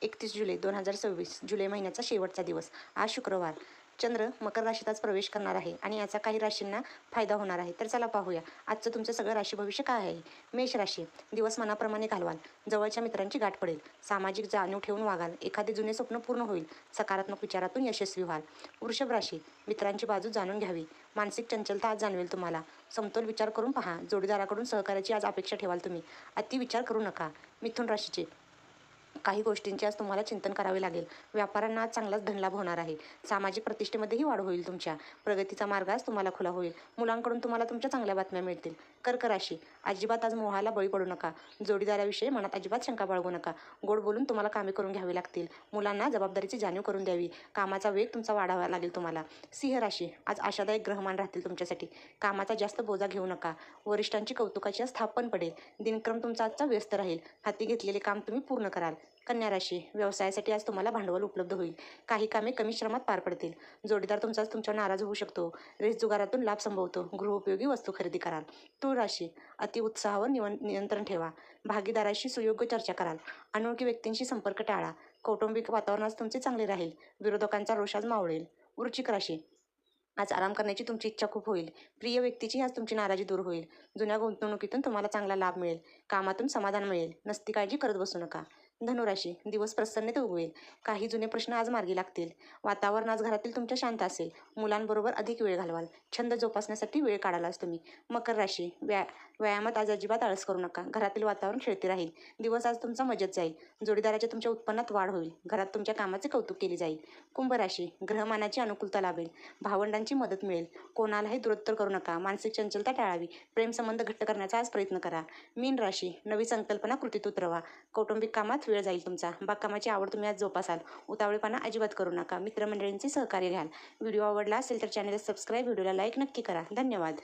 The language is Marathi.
31 जुलै 2026 जुलै महिन्याचा शेवटचा दिवस. आज शुक्रवार. चंद्र मकर राशीत आज प्रवेश करणार आहे आणि याचा काही राशींना फायदा होणार आहे. तर चला पाहूया आजचं तुमचं सगळं राशी भविष्य काय आहे. मेष राशी. दिवस मनाप्रमाणे घालवाल. जवळच्या मित्रांची गाठ पडेल. सामाजिक जाणीव ठेवून वागाल. एखादे जुने स्वप्न पूर्ण होईल. सकारात्मक विचारातून यशस्वी व्हाल. वृषभ राशी. मित्रांची बाजू जाणून घ्यावी. मानसिक चंचलता आज जाणवेल तुम्हाला. समतोल विचार करून पहा. जोडीदाराकडून सहकार्याची आज अपेक्षा ठेवाल तुम्ही. अति विचार करू नका. मिथुन राशीचे. काही गोष्टींचे आज तुम्हाला चिंतन करावे लागेल. व्यापाऱ्यांना आज चांगलाच धनलाभ होणार आहे. सामाजिक प्रतिष्ठेमध्येही वाढ होईल तुमच्या. प्रगतीचा मार्ग आज तुम्हाला खुला होईल. मुलांकडून तुम्हाला तुमच्या चांगल्या बातम्या मिळतील. कर्क राशी. अजिबात आज मोहाला बळी पडू नका. जोडीदाराविषयी मनात अजिबात शंका बाळगू नका. गोड बोलून तुम्हाला कामे करून घ्यावी लागतील. मुलांना जबाबदारीची जाणीव करून द्यावी. कामाचा वेग तुमचा वाढावा लागेल तुम्हाला. सिंह राशी. आज आशादायक ग्रहमान राहतील तुमच्यासाठी. कामाचा जास्त बोजा घेऊ नका. वरिष्ठांची कौतुकाची आज स्थापन पडेल. दिनक्रम तुमचा आजचा व्यस्त राहील. हाती घेतलेले काम तुम्ही पूर्ण कराल. कन्या राशी. व्यवसायासाठी आज तुम्हाला भांडवल उपलब्ध होईल. काही कामे कमी श्रमात पार पडतील. जोडीदार तुमचा आज तुमच्यावर नाराज होऊ शकतो. रेसजुगारातून लाभ संभवतो. गृहोपयोगी वस्तू खरेदी कराल. तुळ राशी. अतिउत्साहावर नियंत्रण ठेवा. भागीदाराशी सुयोग्य चर्चा कराल. अनोळखी व्यक्तींशी संपर्क टाळा. कौटुंबिक वातावरण आज तुमचे चांगले राहील. विरोधकांचा रोष आज मावळेल. वृश्चिक राशी. आज आराम करण्याची तुमची इच्छा खूप होईल. प्रिय व्यक्तीची आज तुमची नाराजी दूर होईल. जुन्या गुंतवणुकीतून तुम्हाला चांगला लाभ मिळेल. कामातून समाधान मिळेल. नसती काळजी करत बसू नका. धनुराशी. दिवस प्रसन्नतेत उगवेल. काही जुने प्रश्न आज मार्गी लागतील. वातावरण आज घरातील तुमच्या शांत असेल. मुलांबरोबर अधिक वेळ घालवाल. छंद जोपासण्यासाठी वेळ काढालाच तुम्ही. मकर राशी. व्यायामात आज अजिबात आळस करू नका. घरातील वातावरण खेळते राहील. दिवस आज तुमचा मजेत जाईल. जोडीदाराच्या तुमच्या उत्पन्नात वाढ होईल. घरात तुमच्या कामाचे कौतुक केले जाईल. कुंभ राशी. ग्रहमानाची अनुकूलता लाभेल. भावंडांची मदत मिळेल. कोणालाही दुरुत्तर करू नका. मानसिक चंचलता टाळावी. प्रेमसंबंध घट्ट करण्याचा आज प्रयत्न करा. मीन राशी. नवी संकल्पना कृतीत उतरवा. कौटुंबिक कामात वेळ जाईल तुमचा. बागकामाची आवड तुम्ही आज जोपासाल. उतावळेपणा अजिबात करू नका. मित्रमंडळींचे सहकार्य घ्याल. व्हिडिओ आवडला असेल तर चॅनलला सबस्क्राईब, व्हिडिओला लाईक नक्की करा. धन्यवाद.